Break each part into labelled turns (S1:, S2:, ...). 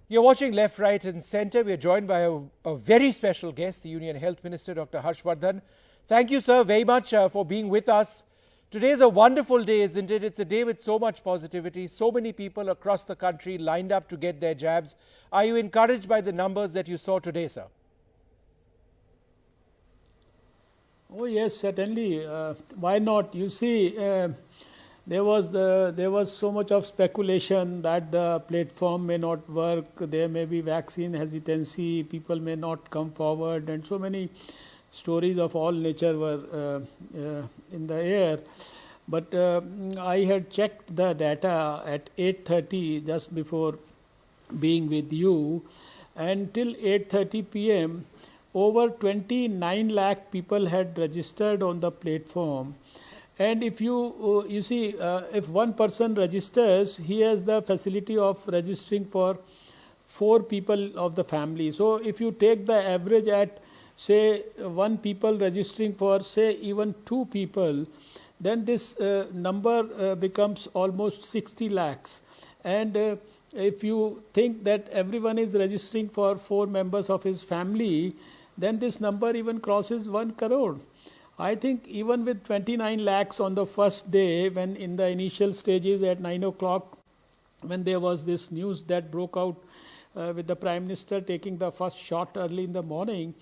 S1: You're watching Left, Right and Centre. We're joined by a very special guest, the Union Health Minister, Dr. Harshvardhan. Thank you, sir, very much for being with us. Today is a wonderful day, isn't it? It's a day with so much positivity, so many people across the country lined up to get their jabs. Are you encouraged by the numbers that you saw today, sir?
S2: Oh yes, certainly. Why not? You see, there was so much of speculation that the platform may not work. There may be vaccine hesitancy. People may not come forward, and so many stories of all nature were in the air. But I had checked the data at 8:30 just before being with you, and till 8:30 p.m. over 29 lakh people had registered on the platform. And if you see, if one person registers, he has the facility of registering for 4 people of the family. So if you take the average at, say, 1 people registering for, say, even 2 people, then this number becomes almost 60 lakhs. And if you think that everyone is registering for 4 members of his family, then this number even crosses 1 crore. I think even with 29 lakhs on the first day, when in the initial stages at 9 o'clock, when there was this news that broke out with the Prime Minister taking the first shot early in the morning,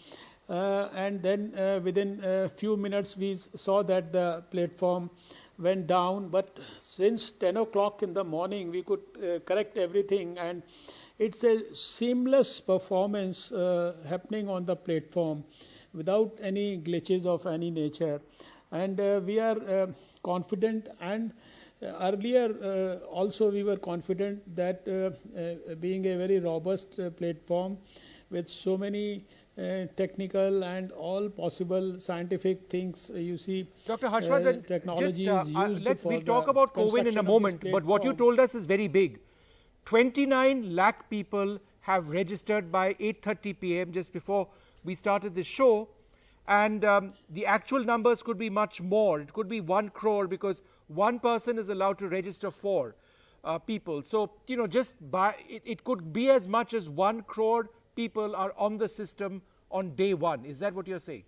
S2: and then within a few minutes we saw that the platform went down. But since 10 o'clock in the morning, we could correct everything, and it's a seamless performance happening on the platform without any glitches of any nature. And we are confident, and earlier also we were confident that being a very robust platform with so many technical and all possible scientific things, you see,
S1: Dr. Harshvardhan,
S2: technology is used for
S1: we'll talk about COVID in a moment, but what you told us is very big. 29 lakh people have registered by 8:30 p.m. just before we started this show, and the actual numbers could be much more. It could be 1 crore because one person is allowed to register 4 people. So, you know, just by it could be as much as 1 crore people are on the system on day 1. Is that what you're saying?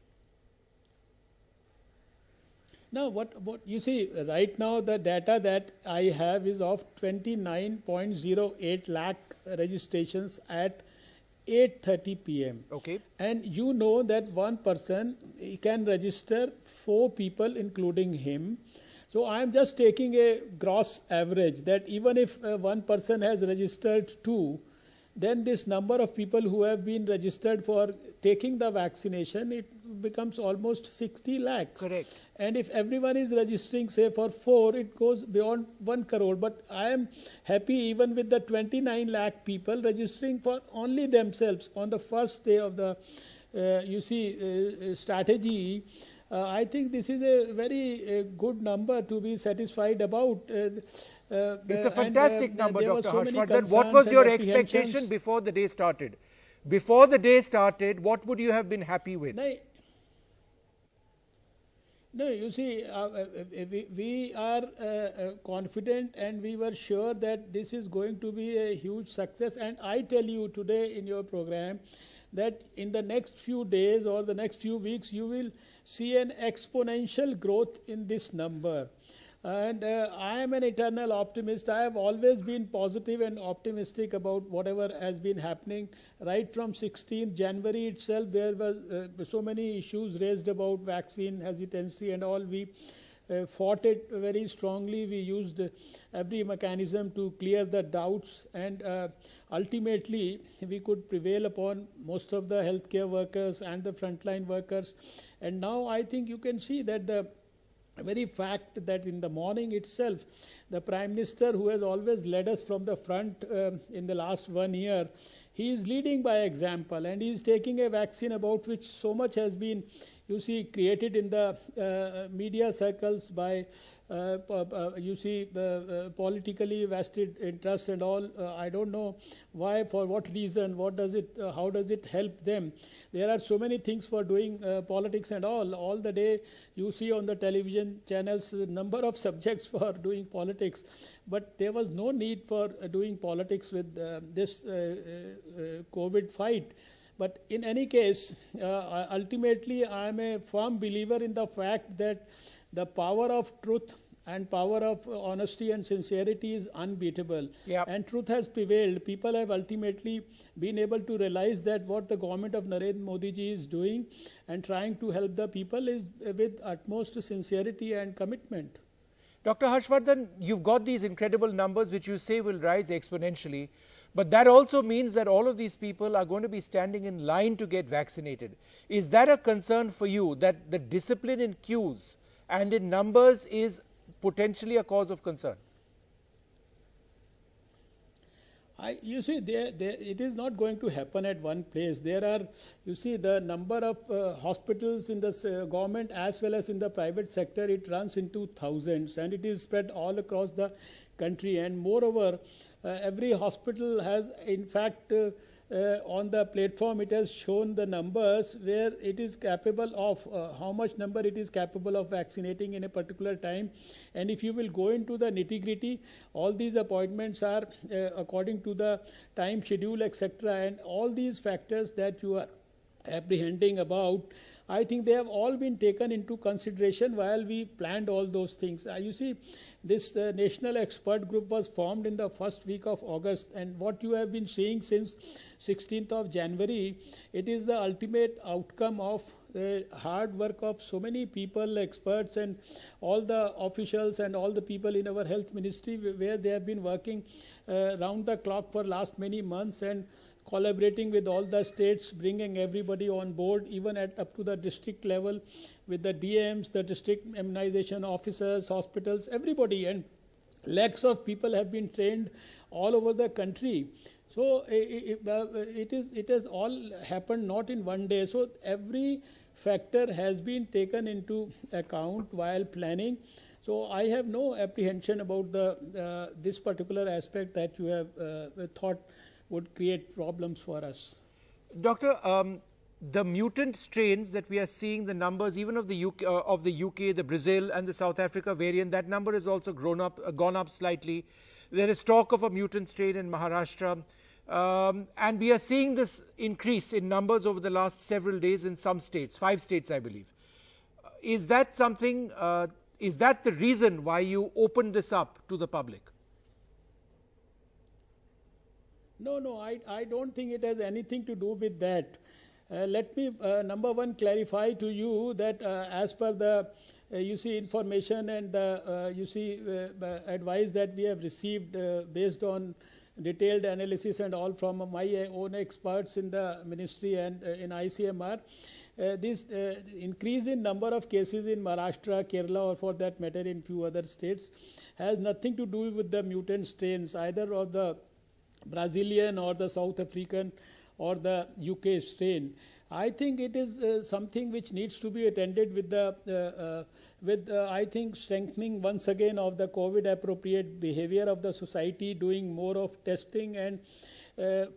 S2: Now, what you see, right now the data that I have is of 29.08 lakh registrations at 8:30 p.m.
S1: Okay.
S2: And you know that one person can register 4 people including him. So I am just taking a gross average that even if one person has registered 2, then this number of people who have been registered for taking the vaccination, it becomes almost 60 lakhs.
S1: Correct.
S2: And if everyone is registering, say, for 4, it goes beyond 1 crore. But I am happy even with the 29 lakh people registering for only themselves on the first day of the, strategy. I think this is a very good number to be satisfied about.
S1: It's a fantastic number, Dr. Harshvardhan. What was your expectation before the day started? Before the day started, what would you have been happy with?
S2: No, you see, we are confident, and we were sure that this is going to be a huge success. And I tell you today in your program that in the next few days or the next few weeks, you will see an exponential growth in this number. And I am an eternal optimist. I have always been positive and optimistic about whatever has been happening. Right from 16th January itself, there were so many issues raised about vaccine hesitancy and all. We fought it very strongly. We used every mechanism to clear the doubts, and ultimately we could prevail upon most of the healthcare workers and the frontline workers. And now I think you can see that the very fact that in the morning itself, the Prime Minister, who has always led us from the front in the last 1 year, he is leading by example, and he is taking a vaccine about which so much has been, you see, created in the media circles by you see, politically vested interests and all. I don't know why, for what reason, what does it, how does it help them? There are so many things for doing politics and all the day you see on the television channels number of subjects for doing politics, but there was no need for doing politics with this COVID fight. But in any case, ultimately I am a firm believer in the fact that the power of truth and power of honesty and sincerity is unbeatable.
S1: Yep.
S2: And truth has prevailed. People have ultimately been able to realize that what the government of Narendra Modi ji is doing and trying to help the people is with utmost sincerity and commitment.
S1: Dr. Harshvardhan, you've got these incredible numbers which you say will rise exponentially, but that also means that all of these people are going to be standing in line to get vaccinated. Is that a concern for you, that the discipline in queues and in numbers is potentially a cause of concern?
S2: You see, it is not going to happen at one place. There are, you see, the number of hospitals in the government as well as in the private sector, it runs into thousands, and it is spread all across the country. And moreover, every hospital has, in fact, on the platform, it has shown the numbers where it is capable of, how much number it is capable of vaccinating in a particular time. And if you will go into the nitty-gritty, all these appointments are according to the time schedule, etc. And all these factors that you are apprehending about, I think they have all been taken into consideration while we planned all those things. You see, this national expert group was formed in the first week of August, and what you have been seeing since 16th of January, it is the ultimate outcome of hard work of so many people, experts, and all the officials and all the people in our health ministry, where they have been working round the clock for last many months and collaborating with all the states, bringing everybody on board, even at up to the district level, with the DMs, the district immunization officers, hospitals, everybody, and lakhs of people have been trained all over the country. So it has all happened not in one day. So every factor has been taken into account while planning. So I have no apprehension about this particular aspect that you have thought would create problems for us.
S1: Doctor, the mutant strains that we are seeing, the numbers even of the UK, the Brazil and the South Africa variant, that number has also gone up slightly. There is talk of a mutant strain in Maharashtra, and we are seeing this increase in numbers over the last several days in some states, 5 states I believe. Is that something, is that the reason why you opened this up to the public?
S2: No, I don't think it has anything to do with that. Let me, number one, clarify to you that as per the, you see, information and the, you see, advice that we have received based on detailed analysis and all from my own experts in the ministry and in ICMR, this increase in number of cases in Maharashtra, Kerala, or for that matter in few other states, has nothing to do with the mutant strains, either of the Brazilian or the South African or the UK strain. I think it is something which needs to be attended with I think strengthening once again of the COVID appropriate behavior of the society, doing more of testing and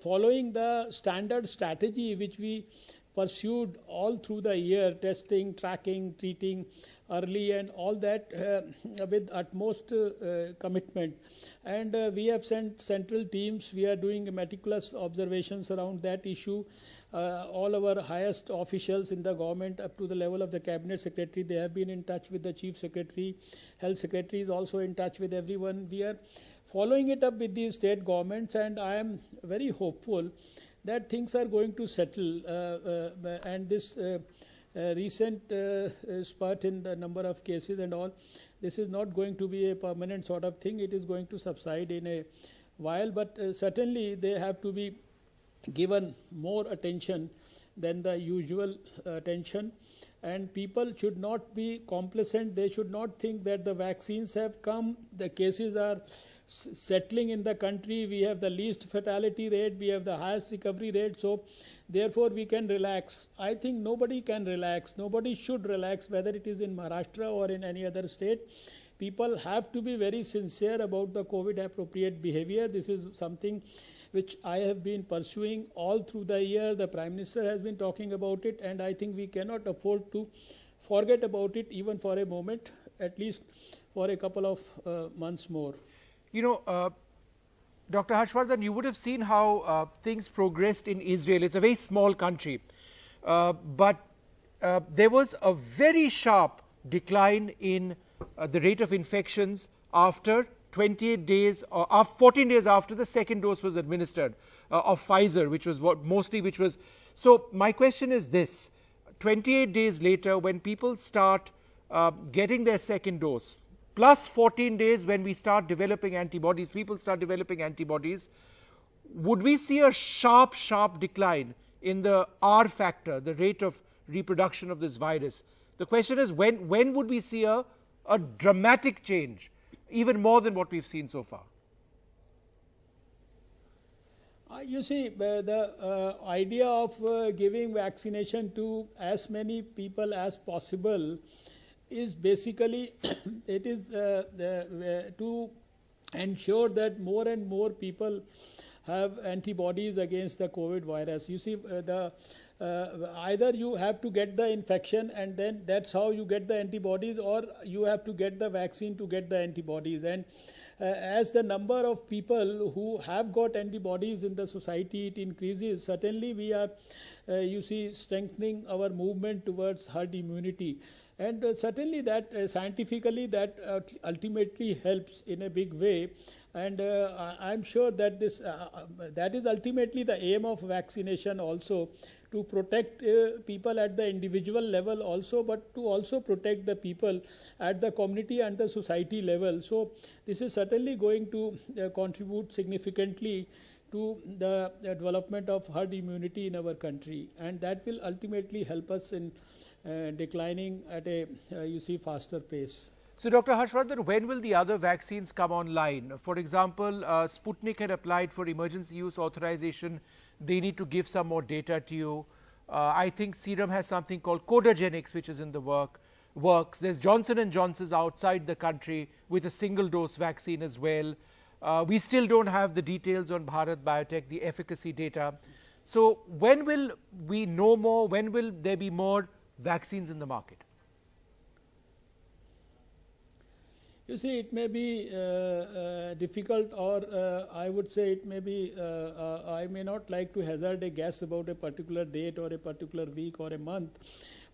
S2: following the standard strategy which we pursued all through the year, testing, tracking, treating early and all that with utmost commitment. And we have sent central teams. We are doing meticulous observations around that issue. All our highest officials in the government up to the level of the cabinet secretary, they have been in touch with the chief secretary. Health secretary is also in touch with everyone. We are following it up with the state governments, and I am very hopeful that things are going to settle. And this recent spurt in the number of cases and all, this is not going to be a permanent sort of thing. It is going to subside in a while, but certainly they have to be given more attention than the usual attention. And people should not be complacent. They should not think that the vaccines have come, the cases are settling in the country, we have the least fatality rate, we have the highest recovery rate, so therefore we can relax. I think nobody can relax. Nobody should relax, whether it is in Maharashtra or in any other state. people have to be very sincere about the COVID appropriate behavior. This is something which I have been pursuing all through the year. The Prime Minister has been talking about it, and I think we cannot afford to forget about it even for a moment, at least for a couple of months more.
S1: You know, Dr. Harshvardhan, you would have seen how things progressed in Israel. It's a very small country, but there was a very sharp decline in the rate of infections after 28 days or 14 days after the second dose was administered of Pfizer, which was which was. So my question is this: 28 days later, when people start getting their second dose, plus 14 days when we start developing antibodies, people start developing antibodies, would we see a sharp decline in the R factor, the rate of reproduction of this virus? The question is, when would we see a dramatic change, even more than what we've seen so far?
S2: You see, the idea of giving vaccination to as many people as possible is basically it is to ensure that more and more people have antibodies against the COVID virus. You see, either you have to get the infection and then that's how you get the antibodies, or you have to get the vaccine to get the antibodies. And as the number of people who have got antibodies in the society, it increases. Certainly we are, you see, strengthening our movement towards herd immunity. And certainly that scientifically that ultimately helps in a big way. And I'm sure that this that is ultimately the aim of vaccination also, to protect people at the individual level also, but to also protect the people at the community and the society level. So this is certainly going to contribute significantly to the development of herd immunity in our country, and that will ultimately help us in declining at a you see faster pace.
S1: So Dr. Harshvardhan, when will the other vaccines come online? For example, Sputnik had applied for emergency use authorization. They need to give some more data to you. I think Serum has something called Codagenix, which is in the works. There's Johnson & Johnson's outside the country with a single dose vaccine as well. We still don't have the details on Bharat Biotech, the efficacy data. So when will we know more? When will there be more vaccines in the market?
S2: You see, it may be difficult, or I would say it may be, I may not like to hazard a guess about a particular date or a particular week or a month,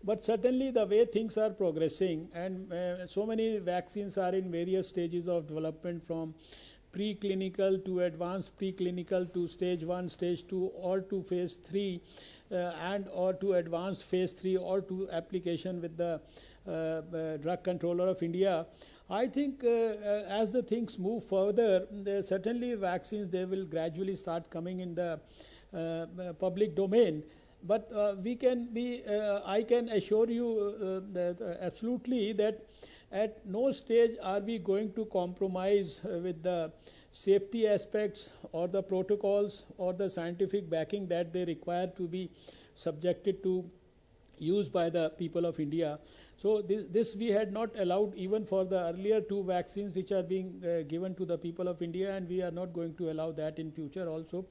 S2: but certainly the way things are progressing, and so many vaccines are in various stages of development, from preclinical to advanced preclinical to stage 1, stage 2, or to phase 3, and or to advanced phase 3, or to application with the Drug Controller of India. I think as the things move further, certainly vaccines, they will gradually start coming in the public domain. But we can be, I can assure you that absolutely that at no stage are we going to compromise with the safety aspects or the protocols or the scientific backing that they require to be subjected to use by the people of India. So this we had not allowed even for the earlier 2 vaccines which are being given to the people of India, and we are not going to allow that in future also.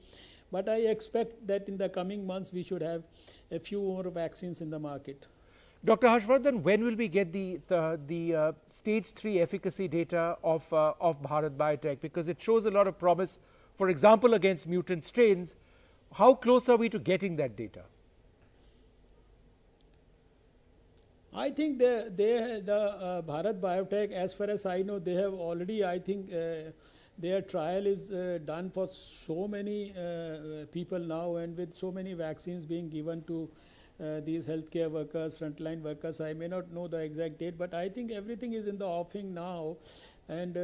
S2: But I expect that in the coming months we should have a few more vaccines in the market.
S1: Dr. Harshvardhan, when will we get the stage 3 efficacy data of Bharat Biotech? Because it shows a lot of promise, for example, against mutant strains. How close are we to getting that data?
S2: I think the Bharat Biotech, as far as I know, they have already, I think their trial is done for so many people now, and with so many vaccines being given to these healthcare workers, frontline workers. I may not know the exact date, but I think everything is in the offing now, and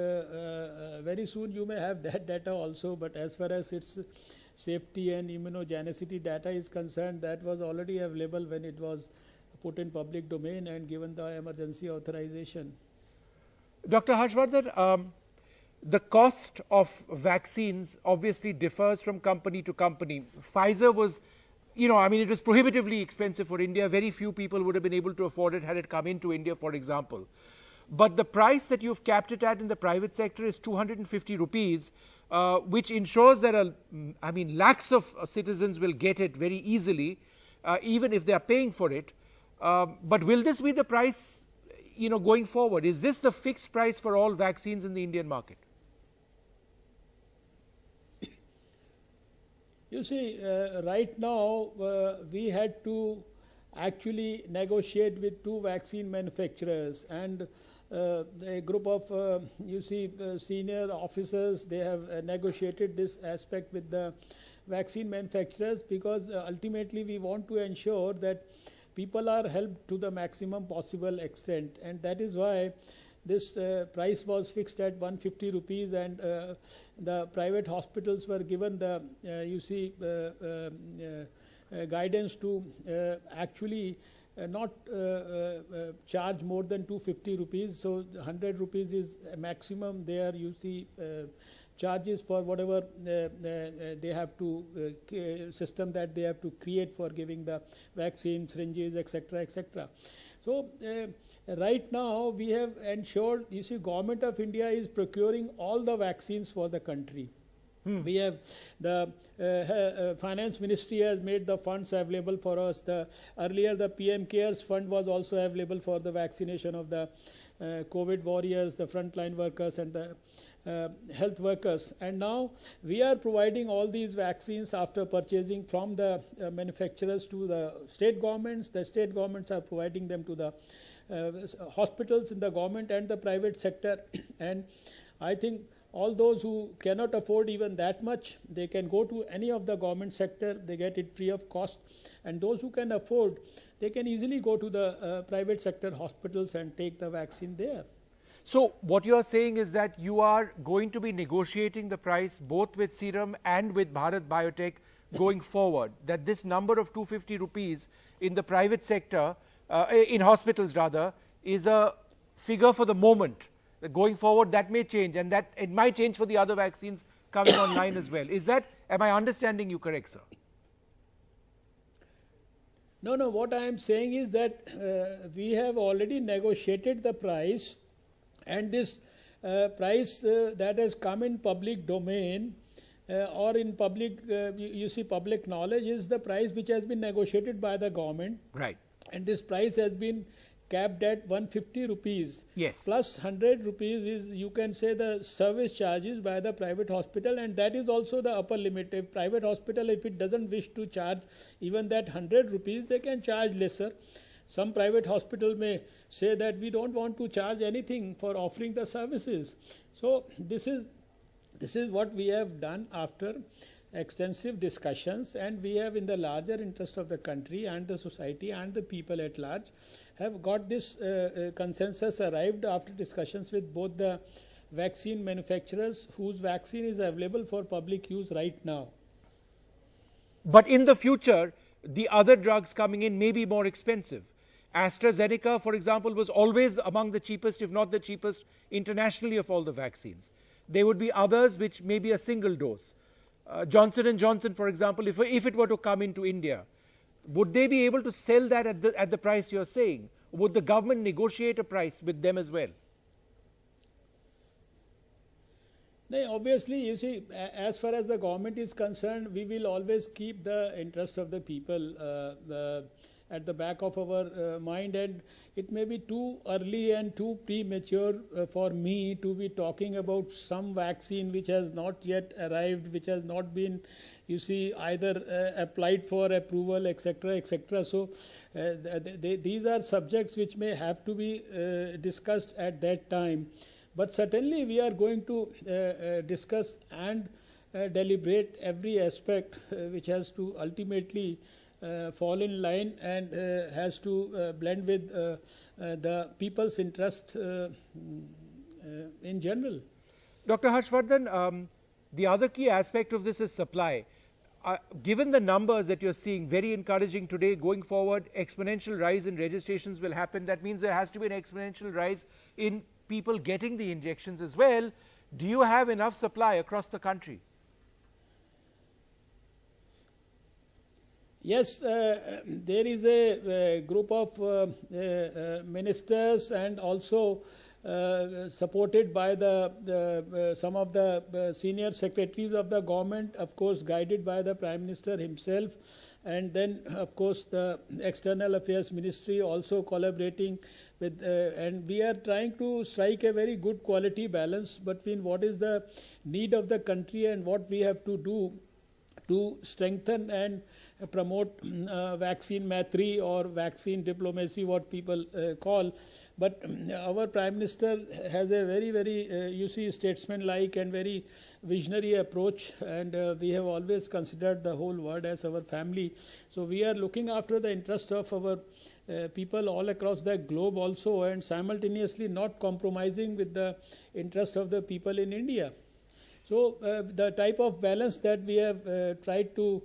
S2: very soon you may have that data also. But as far as its safety and immunogenicity data is concerned, that was already available when it was put in public domain and given the emergency authorization.
S1: Dr. Harshvardhan, the cost of vaccines obviously differs from company to company. Pfizer was, you know, I mean, it was prohibitively expensive for India. Very few people would have been able to afford it had it come into India, for example. but the price that you've capped it at in the private sector is 250 rupees, which ensures that lakhs of citizens will get it very easily, even if they are paying for it. But will this be the price, going forward? Is this the fixed price for all vaccines in the Indian market?
S2: You see, right now we had to actually negotiate with two vaccine manufacturers, and a group of senior officers, they have negotiated this aspect with the vaccine manufacturers, because ultimately we want to ensure that people are helped to the maximum possible extent, and that is why this price was fixed at 150 rupees, and the private hospitals were given the guidance to actually not charge more than 250 rupees. So 100 rupees is a maximum there. Charges for whatever they have to system that they have to create for giving the vaccine, syringes, etc., etc. So right now we have ensured, Government of India is procuring all the vaccines for the country. We have the Finance Ministry has made the funds available for us. Earlier the PM Cares Fund was also available for the vaccination of the COVID warriors, the frontline workers, and the health workers, and now we are providing all these vaccines after purchasing from the manufacturers to the state governments. The state governments are providing them to the hospitals in the government and the private sector. And I think all those who cannot afford even that much, they can go to any of the government sector, they get it free of cost, and those who can afford, they can easily go to the private sector hospitals and take the vaccine there.
S1: So what you are saying is that you are going to be negotiating the price both with Serum and with Bharat Biotech going forward, that this number of 250 rupees in the private sector, in hospitals rather, is a figure for the moment. Going forward that may change, and that it might change for the other vaccines coming online as well. Am I understanding you correct, sir?
S2: No, what I am saying is that we have already negotiated the price, and this price that has come in public domain or in public, public knowledge, is the price which has been negotiated by the government.
S1: Right.
S2: And this price has been capped at 150 rupees.
S1: Yes.
S2: Plus 100 rupees is, you can say, the service charges by the private hospital, and that is also the upper limit. A private hospital, if it doesn't wish to charge even that 100 rupees, they can charge lesser. Some private hospital may say that we don't want to charge anything for offering the services. So this is what we have done after extensive discussions, and we have, in the larger interest of the country and the society and the people at large, have got this consensus arrived after discussions with both the vaccine manufacturers whose vaccine is available for public use right now.
S1: But in the future, the other drugs coming in may be more expensive. AstraZeneca, for example, was always among the cheapest, if not the cheapest, internationally of all the vaccines. There would be others which may be a single dose. Johnson & Johnson, for example, if it were to come into India, would they be able to sell that at the price you're saying? Would the government negotiate a price with them as well?
S2: No, obviously, as far as the government is concerned, we will always keep the interest of the people at the back of our mind, and it may be too early and too premature for me to be talking about some vaccine which has not yet arrived, which has not been, either applied for approval, etc., etc. So these are subjects which may have to be discussed at that time. But certainly we are going to discuss and deliberate every aspect which has to ultimately fall in line and has to blend with the people's interest in general.
S1: Dr. Harshvardhan, the other key aspect of this is supply. Given the numbers that you're seeing, very encouraging today, going forward, exponential rise in registrations will happen. That means there has to be an exponential rise in people getting the injections as well. Do you have enough supply across the country?
S2: Yes, there is a group of ministers and also supported by some of the senior secretaries of the government, of course guided by the Prime Minister himself, and then of course the External Affairs Ministry also collaborating with, and we are trying to strike a very good quality balance between what is the need of the country and what we have to do to strengthen and promote vaccine maitri or vaccine diplomacy, what people call. But our Prime Minister has a very, you see, statesman-like and very visionary approach, and we have always considered the whole world as our family. So we are looking after the interest of our people all across the globe also, and simultaneously not compromising with the interest of the people in India. So the type of balance that we have tried to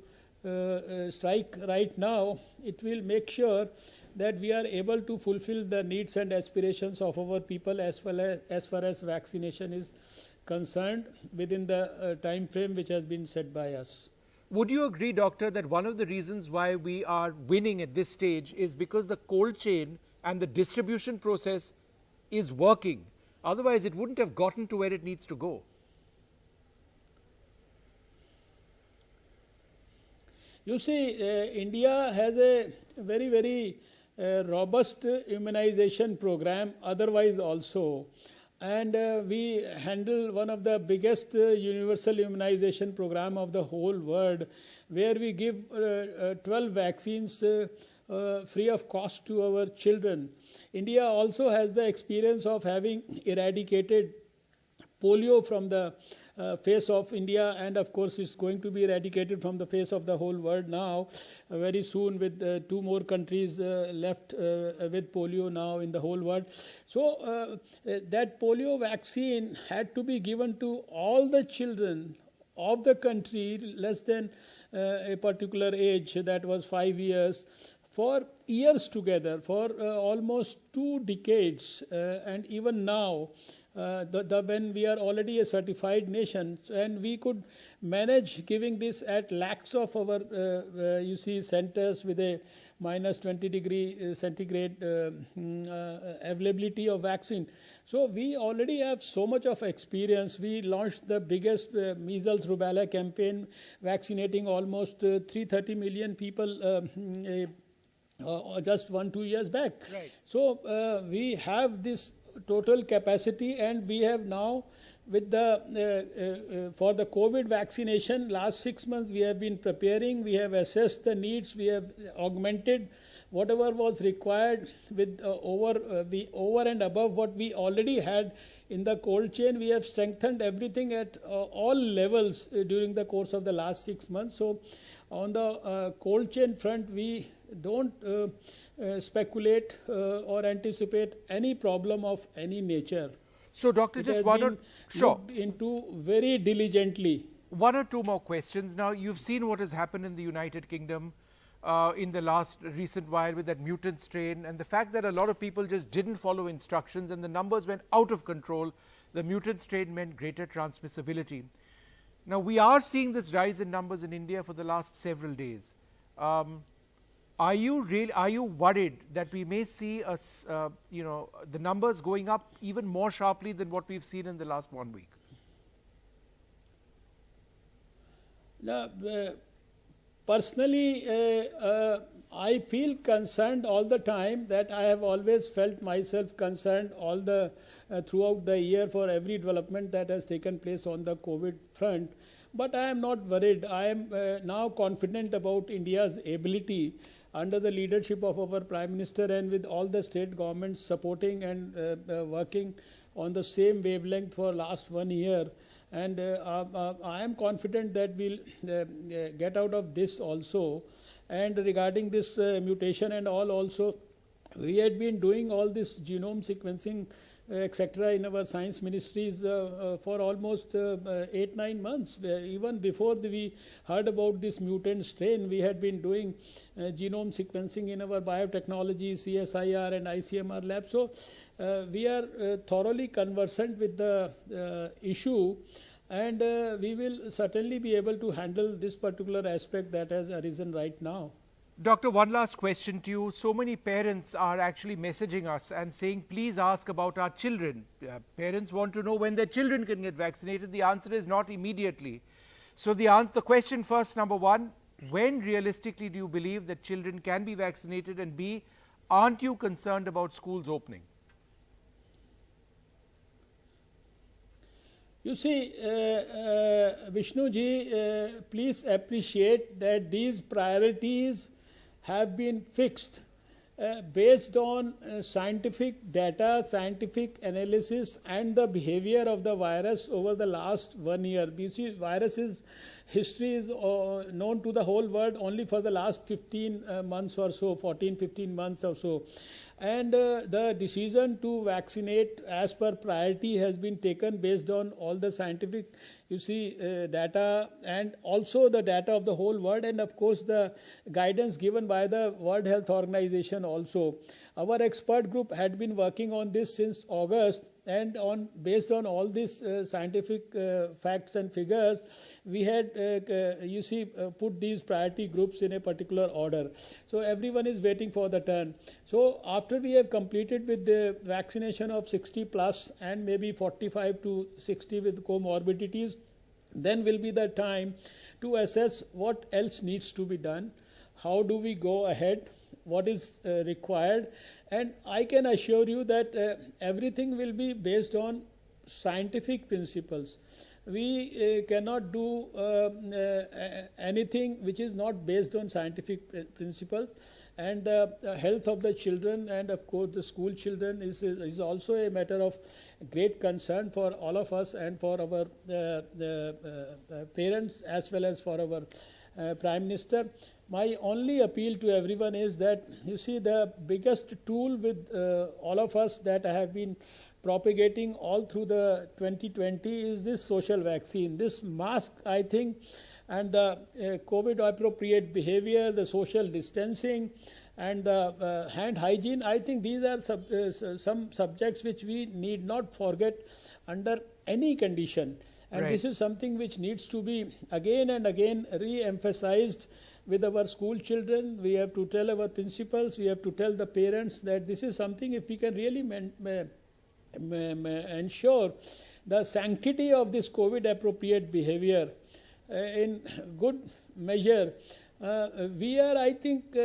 S2: strike right now, it will make sure that we are able to fulfill the needs and aspirations of our people as far as vaccination is concerned within the time frame which has been set by us.
S1: Would you agree, Doctor, that one of the reasons why we are winning at this stage is because the cold chain and the distribution process is working? Otherwise, it wouldn't have gotten to where it needs to go.
S2: You see, India has a very robust immunization program otherwise also, and we handle one of the biggest universal immunization program of the whole world, where we give 12 vaccines free of cost to our children. India also has the experience of having eradicated polio from the face of India, and of course it's going to be eradicated from the face of the whole world now very soon, with 2 more countries left with polio now in the whole world. So that polio vaccine had to be given to all the children of the country less than a particular age, that was 5 years, for years together, for almost 2 decades, and even now when we are already a certified nation, and we could manage giving this at lakhs of our you see centers with a minus 20 degree centigrade availability of vaccine. So we already have so much of experience. We launched the biggest measles rubella campaign, vaccinating almost 330 million people just 1-2 years back.
S1: Right.
S2: So we have this total capacity, and we have now with the for the COVID vaccination, last 6 months we have been preparing, we have assessed the needs, we have augmented whatever was required with over and above what we already had in the cold chain. We have strengthened everything at all levels during the course of the last 6 months. So on the cold chain front, we don't speculate or anticipate any problem of any nature.
S1: So, Doctor, just looked
S2: into very diligently.
S1: 1 or 2 more questions. Now, you've seen what has happened in the United Kingdom in the last recent while with that mutant strain, and the fact that a lot of people just didn't follow instructions and the numbers went out of control. The mutant strain meant greater transmissibility. Now, we are seeing this rise in numbers in India for the last several days. Are you worried that we may see the numbers going up even more sharply than what we've seen in the last 1 week?
S2: No, personally, I feel concerned all the time. That I have always felt myself concerned throughout the year for every development that has taken place on the COVID front. But I am not worried. I am now confident about India's ability, under the leadership of our Prime Minister and with all the state governments supporting and working on the same wavelength for last 1 year. And I am confident that we'll get out of this also. And regarding this mutation and all also, we had been doing all this genome sequencing etc. in our science ministries for almost 8-9 months. Even before we heard about this mutant strain, we had been doing genome sequencing in our biotechnology, CSIR and ICMR lab. So we are thoroughly conversant with the issue, and we will certainly be able to handle this particular aspect that has arisen right now.
S1: Doctor, one last question to you. So many parents are actually messaging us and saying, please ask about our children. Parents want to know when their children can get vaccinated. The answer is not immediately. So the question first, number one, when realistically do you believe that children can be vaccinated? And B, aren't you concerned about schools opening?
S2: You see, Vishnu ji, please appreciate that these priorities have been fixed based on scientific data, scientific analysis, and the behavior of the virus over the last 1 year. You see, virus's history is known to the whole world only for the last 15 months or so, 14, 15 months or so. And the decision to vaccinate as per priority has been taken based on all the scientific, you see, data, and also the data of the whole world, and of course the guidance given by the World Health Organization also. Our expert group had been working on this since August, and based on all these scientific facts and figures, we had, put these priority groups in a particular order. So everyone is waiting for the turn. So after we have completed with the vaccination of 60 plus and maybe 45 to 60 with comorbidities, then will be the time to assess what else needs to be done, how do we go ahead, what is required. And I can assure you that everything will be based on scientific principles. We cannot do anything which is not based on scientific principles. And the health of the children and of course the school children is also a matter of great concern for all of us and for our parents as well as for our Prime Minister. My only appeal to everyone is that, you see, the biggest tool with all of us that I have been propagating all through the 2020 is this social vaccine. This mask, I think, and the COVID appropriate behavior, the social distancing, and the hand hygiene, I think these are some subjects which we need not forget under any condition. And
S1: right.
S2: This is something which needs to be again and again re-emphasized with our school children. We have to tell our principals, we have to tell the parents that this is something, if we can really ensure the sanctity of this COVID appropriate behavior in good measure, we are, I think,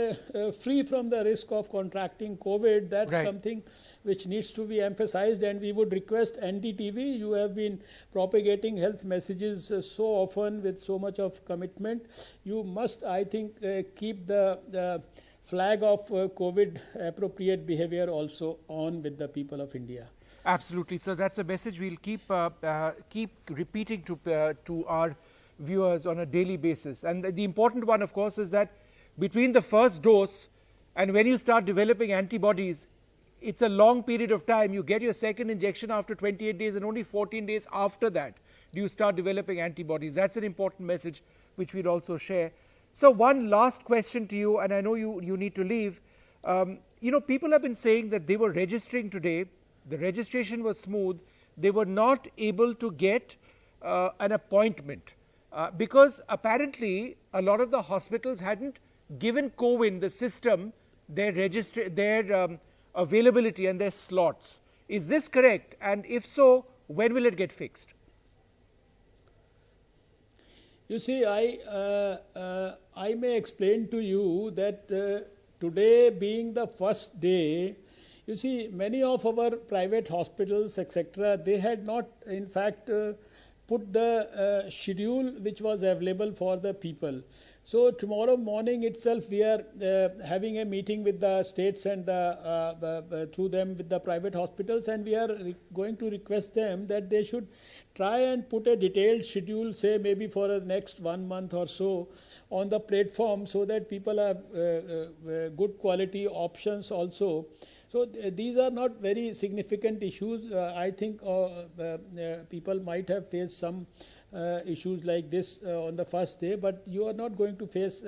S2: free from the risk of contracting COVID. That's
S1: right.
S2: something which needs to be emphasized, and we would request NDTV. You have been propagating health messages so often with so much of commitment. You must, I think, keep the flag of COVID appropriate behavior also on with the people of India.
S1: Absolutely. So that's a message we'll keep repeating to our viewers on a daily basis. And the important one, of course, is that between the first dose and when you start developing antibodies, it's a long period of time. You get your second injection after 28 days, and only 14 days after that do you start developing antibodies. That's an important message which we'd also share. So one last question to you, and I know you need to leave. People have been saying that they were registering today. The registration was smooth. They were not able to get an appointment. Because apparently a lot of the hospitals hadn't given CoWIN, the system, their availability and their slots. Is this correct? And if so, when will it get fixed?
S2: You see, I may explain to you that today being the first day, you see, many of our private hospitals, etc., they had not, in fact, put the schedule which was available for the people. So tomorrow morning itself we are having a meeting with the states and through them with the private hospitals, and we are going to request them that they should try and put a detailed schedule, say maybe for the next 1 month or so, on the platform, so that people have good quality options also. So these are not very significant issues. I think people might have faced some issues like this on the first day, but you are not going to face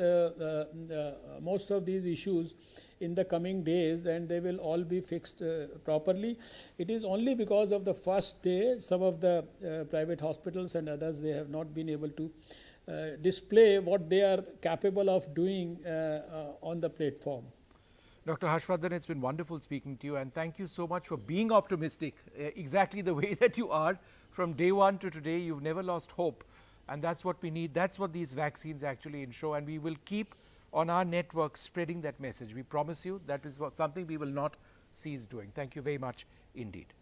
S2: most of these issues in the coming days, and they will all be fixed properly. It is only because of the first day, some of the private hospitals and others, they have not been able to display what they are capable of doing on the platform.
S1: Dr. Harshvardhan, it's been wonderful speaking to you, and thank you so much for being optimistic, exactly the way that you are. From day one to today, you've never lost hope, and that's what we need. That's what these vaccines actually ensure, and we will keep on our network spreading that message. We promise you that is something we will not cease doing. Thank you very much indeed.